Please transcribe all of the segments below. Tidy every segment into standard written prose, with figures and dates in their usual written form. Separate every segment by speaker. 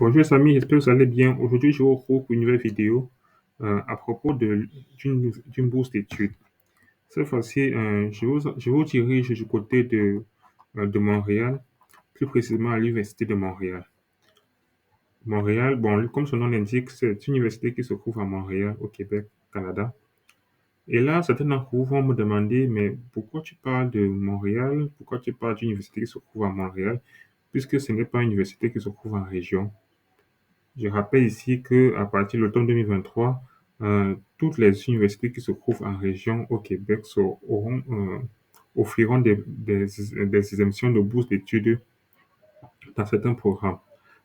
Speaker 1: Bonjour les amis, j'espère que vous allez bien. Aujourd'hui, je vous retrouve pour une nouvelle vidéo à propos d'une bourse d'études. Cette fois-ci, je vous dirige du côté de Montréal, plus précisément à l'Université de Montréal. Montréal, bon, comme son nom l'indique, c'est une université qui se trouve à Montréal, au Québec, Canada. Et là, certains d'entre vous vont me demander, mais pourquoi tu parles de Montréal? Pourquoi tu parles d'une université qui se trouve à Montréal? Puisque ce n'est pas une université qui se trouve en région. Je rappelle ici qu'à partir de l'automne 2023, toutes les universités qui se trouvent en région au Québec offriront des exemptions de bourse d'études dans certains programmes.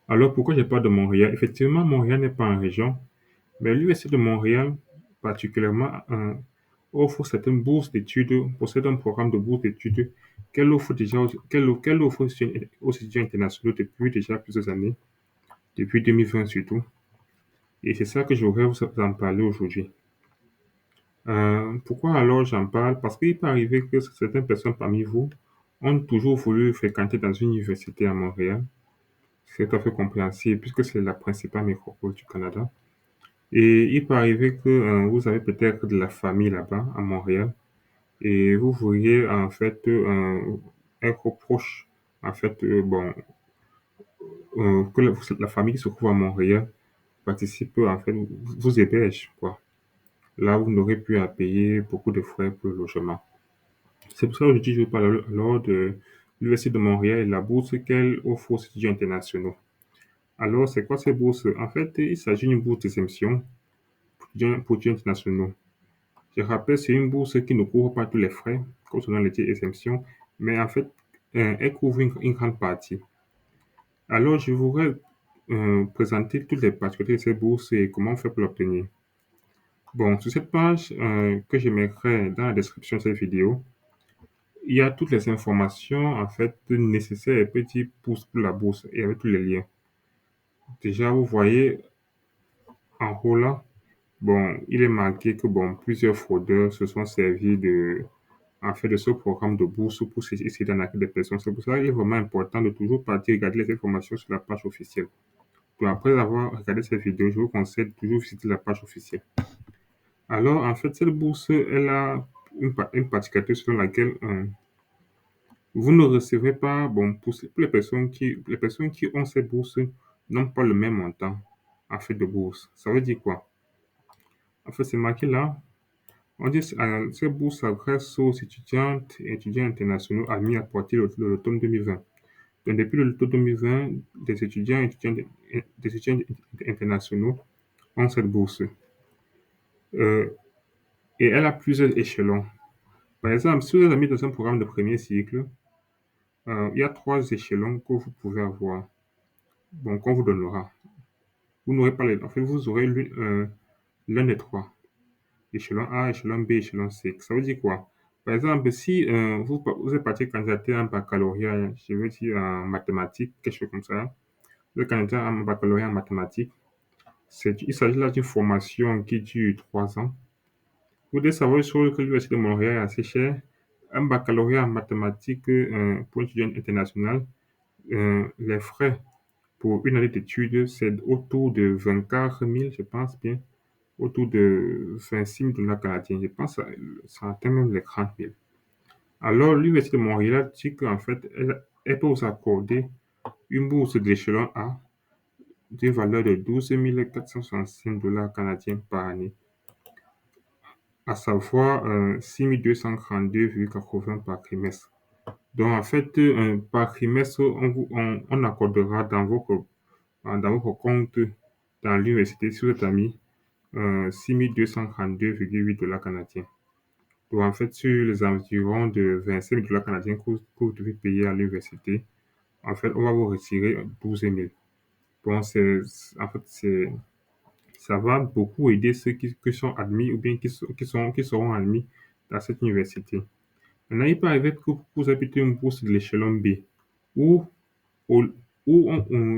Speaker 1: Alors, pourquoi je parle de Montréal? Effectivement, Montréal n'est pas en région, mais l'Université de Montréal, particulièrement, offre certaines bourses d'études, possède un programme de bourse d'études qu'elle offre aux étudiants internationaux depuis déjà plusieurs années, depuis 2020 surtout. Et c'est ça que je voudrais vous en parler aujourd'hui. Pourquoi alors j'en parle? Parce qu'il peut arriver que certaines personnes parmi vous ont toujours voulu fréquenter dans une université à Montréal. C'est tout à fait compréhensible puisque c'est la principale métropole du Canada. Et il peut arriver que vous avez peut-être de la famille là-bas à Montréal et vous voudriez en fait être proche, en fait, que la famille qui se trouve à Montréal participe, en fait, vous héberge, quoi. Là, vous n'aurez plus à payer beaucoup de frais pour le logement. C'est pour ça qu'aujourd'hui, je vais parler alors de l'Université de Montréal et la bourse qu'elle offre aux étudiants internationaux. Alors, c'est quoi ces bourses? En fait, il s'agit d'une bourse d'exemption pour étudiants internationaux. Je rappelle, c'est une bourse qui ne couvre pas tous les frais, comme son nom l'indique, exemption, mais en fait, elle couvre une grande partie. Alors, je voudrais présenter toutes les particularités de cette bourse et comment on fait pour l'obtenir. Bon, sur cette page que je mettrai dans la description de cette vidéo, il y a toutes les informations en fait nécessaires et petites pour la bourse et avec tous les liens. Déjà, vous voyez en haut là, bon, il est marqué que bon, plusieurs fraudeurs se sont servis en fait, de ce programme de bourse pour essayer d'arnaquer des personnes. C'est pour ça qu'il est vraiment important de toujours partir regarder les informations sur la page officielle. Donc, après avoir regardé cette vidéo, je vous conseille de toujours visiter la page officielle. Alors, en fait, cette bourse, elle a une particularité selon laquelle vous ne recevrez pas, bon, pour les personnes qui ont ces bourses n'ont pas le même montant en fait de bourse. Ça veut dire quoi? En fait, c'est marqué là. On dit que ces bourses s'adressent aux étudiantes et étudiants internationaux admis à partir de l'automne 2020. Donc, depuis l'automne 2020, des étudiants internationaux ont cette bourse. Euh, et elle a plusieurs échelons. Par exemple, si vous êtes admis dans un programme de premier cycle, il y a trois échelons que vous pouvez avoir. Bon, qu'on vous donnera. Vous n'aurez pas les. En fait, vous aurez l'un des trois. Échelon A, échelon B, échelon C. Ça veut dire quoi? Par exemple, si vous êtes parti candidater à un baccalauréat, je veux dire en mathématiques, quelque chose comme ça, vous êtes candidat à un baccalauréat en mathématiques, il s'agit là d'une formation qui dure 3 ans. Vous devez savoir sur que l'Université de Montréal est assez cher. Un baccalauréat en mathématiques pour un étudiant international, les frais pour une année d'études, c'est autour de 24 000, je pense bien, autour de 26 000 dollars canadiens. Je pense que ça atteint même les 30 000. Alors, l'Université de Montréal dit qu'en fait, elle peut vous accorder une bourse de l'échelon A d'une valeur de 12 465 dollars canadiens par année, à savoir 6 232,80 par trimestre. Donc, en fait, par trimestre, on accordera dans votre compte dans l'université si vous êtes admis 6 232,8 dollars canadiens. Donc, en fait, sur les environs de 25 dollars canadiens que vous devez payer à l'université, en fait, on va vous retirer 12 000. Bon, en fait, ça va beaucoup aider ceux qui sont admis ou bien qui seront admis dans cette université. Maintenant, il peut arriver que vous habitez une bourse de l'échelon B, où, au-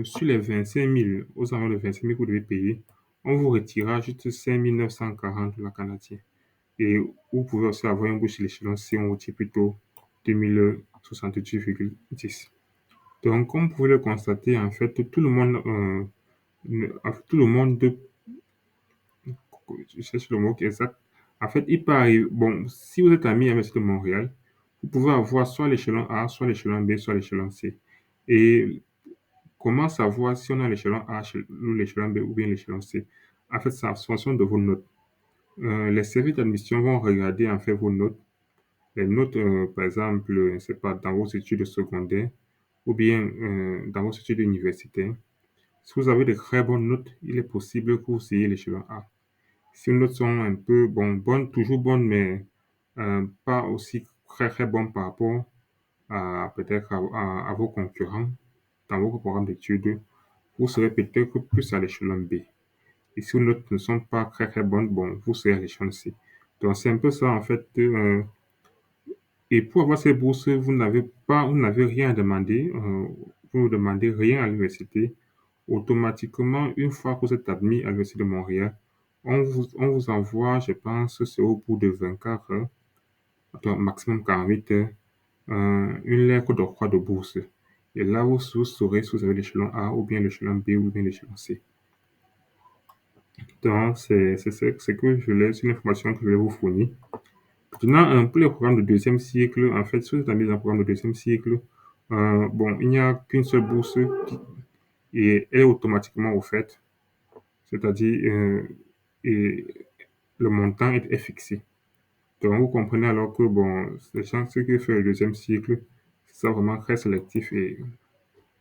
Speaker 1: sur les 25 000, aux environs de 25 000 que vous devez payer, on vous retirera juste 5 940 dollars canadiens. Et vous pouvez aussi avoir une bourse de l'échelon C, on retire plutôt 2068,10. Donc, comme vous pouvez le constater, en fait, tout le monde En fait, tout le monde, je cherche le mot qui est exact. En fait, il peut arriver, bon, si vous êtes ami à l'Université de Montréal, vous pouvez avoir soit l'échelon A, soit l'échelon B, soit l'échelon C. Et comment savoir si on a l'échelon A ou l'échelon B ou bien l'échelon C? En fait, c'est en fonction de vos notes. Les services d'admission vont regarder en fait vos notes. Les notes, par exemple, c'est pas dans vos études secondaires ou bien dans vos études universitaires. Si vous avez de très bonnes notes, il est possible que vous ayez l'échelon A. Si vos notes sont un peu bonnes, toujours bonnes, mais pas aussi très très bonnes par rapport à peut-être à vos concurrents dans vos programmes d'études, vous serez peut-être plus à l'échelon B. Et si vos notes ne sont pas très très bonnes, bon, vous serez à l'échelon C. Donc c'est un peu ça en fait. Et pour avoir ces bourses, vous n'avez rien à demander. Vous ne demandez rien à l'université. Automatiquement, une fois que vous êtes admis à l'Université de Montréal, on vous envoie, je pense, c'est au bout de 24 heures, donc maximum 48 heures, une lettre d'octroi de bourse. Et là, vous saurez si vous avez l'échelon A ou bien l'échelon B ou bien l'échelon C. Donc, c'est une information que je voulais vous fournir. Maintenant, pour les programmes de deuxième cycle, en fait, si vous êtes admis dans un programme de deuxième cycle, il n'y a qu'une seule bourse et elle est automatiquement offerte, c'est-à-dire et le montant est fixé. Donc, vous comprenez alors que, bon, ce qui fait le deuxième cycle, c'est vraiment très sélectif et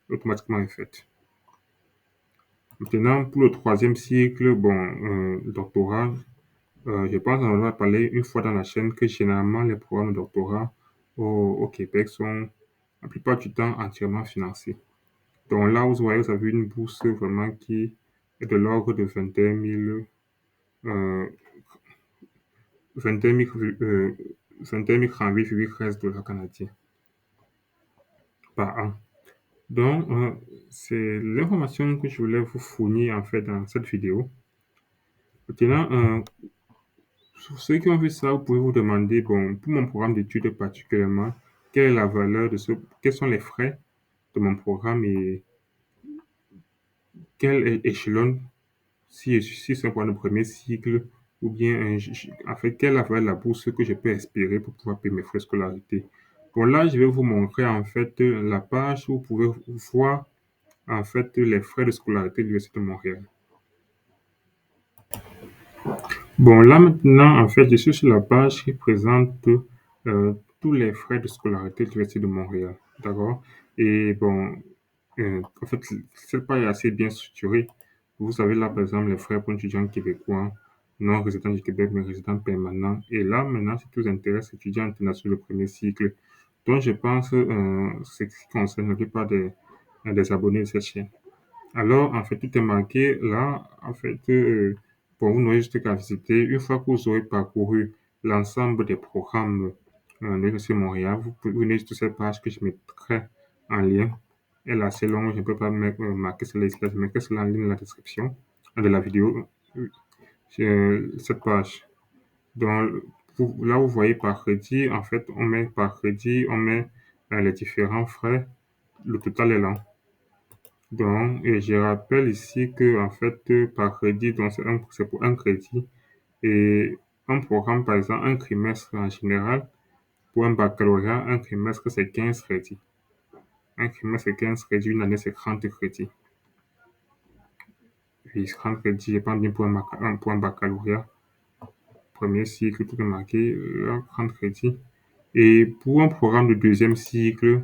Speaker 1: automatiquement est fait. Maintenant, pour le troisième cycle, le doctorat, je pense qu'on en a parlé une fois dans la chaîne que généralement les programmes de doctorat au Québec sont la plupart du temps entièrement financés. Donc là, vous voyez, vous avez une bourse vraiment qui est de l'ordre de 21 038,13 $ canadiens par an. Donc, c'est l'information que je voulais vous fournir en fait dans cette vidéo. Maintenant, pour ceux qui ont vu ça, vous pouvez vous demander, bon, pour mon programme d'études particulièrement, quelle est la valeur quels sont les frais de mon programme et quel échelon, si c'est un programme de premier cycle, ou bien, en fait, quelle est la valeur de la bourse que je peux espérer pour pouvoir payer mes frais de scolarité. Bon, là, je vais vous montrer, en fait, la page où vous pouvez voir, en fait, les frais de scolarité de l'Université de Montréal. Bon, là maintenant, en fait, je suis sur la page qui présente tous les frais de scolarité de l'Université de Montréal. D'accord? Et bon, en fait, cette page est assez bien structurée. Vous avez là, par exemple, les frais pour un étudiant québécois, non résident du Québec, mais résident permanent. Et là, maintenant, ce qui vous intéresse, étudiant international de premier cycle. Donc, je pense ce qui concerne la plupart des abonnés de cette chaîne. Alors, en fait, tout est marqué là. En fait, vous n'aurez juste qu'à visiter. Une fois que vous aurez parcouru l'ensemble des programmes de l'Université de Montréal, vous venez sur cette page que je mettrai en lien. Elle est assez longue, je ne peux pas marquer cela ici, je mettrai cela en lien dans la description de la vidéo. Cette page. Donc, là, vous voyez par crédit, en fait, on met par crédit, on met les différents frais. Le total est là. Donc, et je rappelle ici que, en fait, par crédit, donc c'est pour un crédit. Et un programme, par exemple, un trimestre en général, pour un baccalauréat, un trimestre, c'est 15 crédits. Un trimestre, c'est 15 crédits, une année, c'est 30 crédits. Puis 30 crédits, je pense bien pour un baccalauréat. Premier cycle, tout est marqué, 30 crédits. Et pour un programme de deuxième cycle,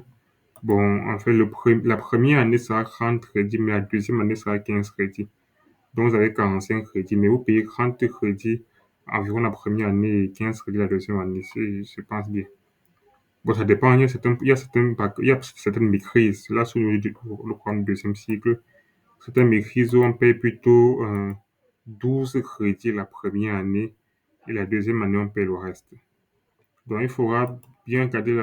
Speaker 1: bon, en fait, la première année sera 30 crédits, mais la deuxième année sera 15 crédits. Donc, vous avez 45 crédits, mais vous payez 30 crédits environ la première année et 15 crédits la deuxième année. Je pense bien. Bon, ça dépend. Il y a certaines maîtrises. Là, sur le programme de deuxième cycle, certaines maîtrises où on paye plutôt 12 crédits la première année et la deuxième année, on paye le reste. Donc, il faudra bien regarder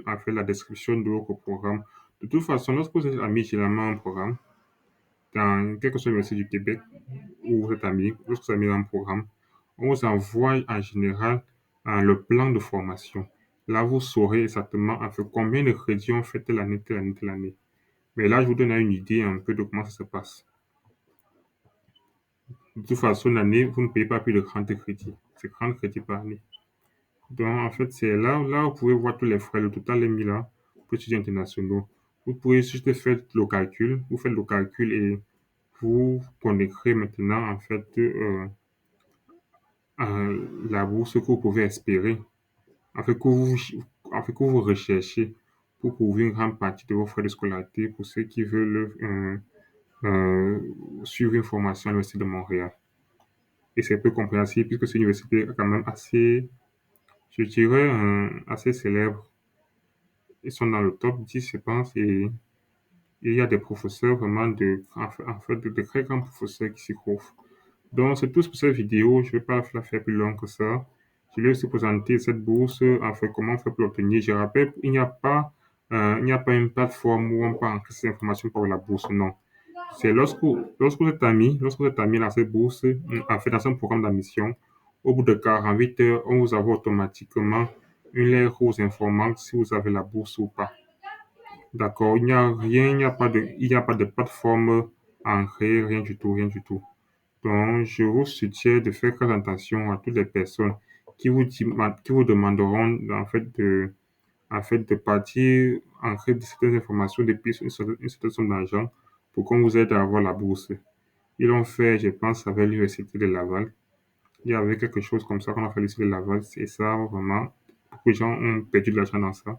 Speaker 1: en fait, la description de votre programme. De toute façon, lorsque vous avez mis généralement un programme, dans quel que soit l'université du Québec où vous êtes admis, lorsque vous avez mis un programme, on vous envoie en général le plan de formation. Là, vous saurez exactement en fait combien de crédits on fait telle année, telle année, telle année. Mais là, je vous donne une idée un peu de comment ça se passe. De toute façon, l'année, vous ne payez pas plus de 30 crédits. C'est 30 crédits par année. Donc, en fait, c'est là où vous pouvez voir tous les frais. Le total est mis là pour étudiants internationaux. Vous pouvez juste faire le calcul. Vous faites le calcul et vous connaîtrez maintenant, en fait, la bourse que vous pouvez espérer. En fait, que vous recherchez pour couvrir une grande partie de vos frais de scolarité pour ceux qui veulent euh, suivre une formation à l'Université de Montréal. Et c'est peu compréhensible puisque c'est une université quand même assez, je dirais, assez célèbre. Ils sont dans le top 10, je pense, et il y a des professeurs vraiment en fait, de très grands professeurs qui s'y trouvent. Donc, c'est tout pour cette vidéo. Je ne vais pas la faire plus longue que ça. Je vais aussi présenter cette bourse, en fait, comment on fait pour l'obtenir. Je rappelle, il n'y a pas une plateforme où on peut entrer ces informations pour la bourse, non. C'est lorsque vous êtes admis dans cette bourse, en fait, dans un programme d'admission, au bout de 48 heures, on vous envoie automatiquement une lettre vous informant si vous avez la bourse ou pas. D'accord, il n'y a rien, il n'y a pas de plateforme à entrer, rien du tout, rien du tout. Donc, je vous suggère de faire très attention à toutes les personnes qui vous demanderont en fait de partir entrer de certaines informations depuis une certaine somme d'argent pour qu'on vous aide à avoir la bourse. Ils l'ont fait, je pense, avec l'université de Laval. Il y avait quelque chose comme ça qu'on a fait à l'université de Laval. C'est ça, vraiment. Beaucoup de gens ont perdu de l'argent dans ça.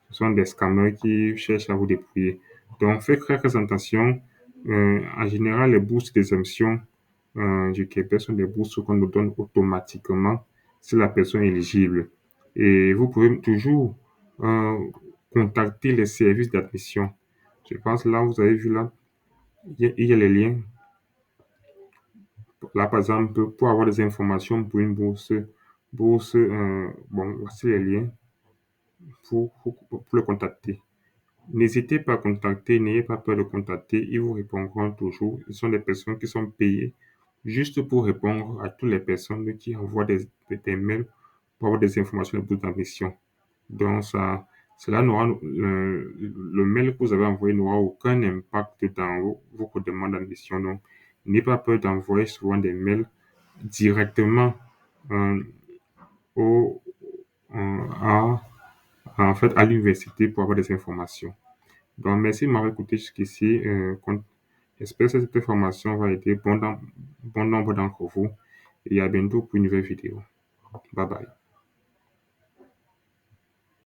Speaker 1: Ce sont des scammers qui cherchent à vous dépouiller. Donc, faites très attention. En général, les bourses d'exemption du Québec sont des bourses qu'on nous donne automatiquement si la personne est éligible. Et vous pouvez toujours euh, contacter les services d'admission. Je pense là, vous avez vu là, il y a les liens. Là, par exemple, pour avoir des informations pour une bourse, bon, voici les liens pour le contacter. N'hésitez pas à contacter, n'ayez pas peur de contacter, ils vous répondront toujours. Ce sont des personnes qui sont payées juste pour répondre à toutes les personnes qui envoient des mails pour avoir des informations de toute mission. Donc, le mail que vous avez envoyé n'aura aucun impact dans vos demandes d'admission. Donc, n'ayez pas peur d'envoyer souvent des mails directement euh, au, en fait, à l'université pour avoir des informations. Donc, merci de m'avoir écouté jusqu'ici. J'espère que cette information va aider bon nombre d'entre vous. Et à bientôt pour une nouvelle vidéo. Bye bye.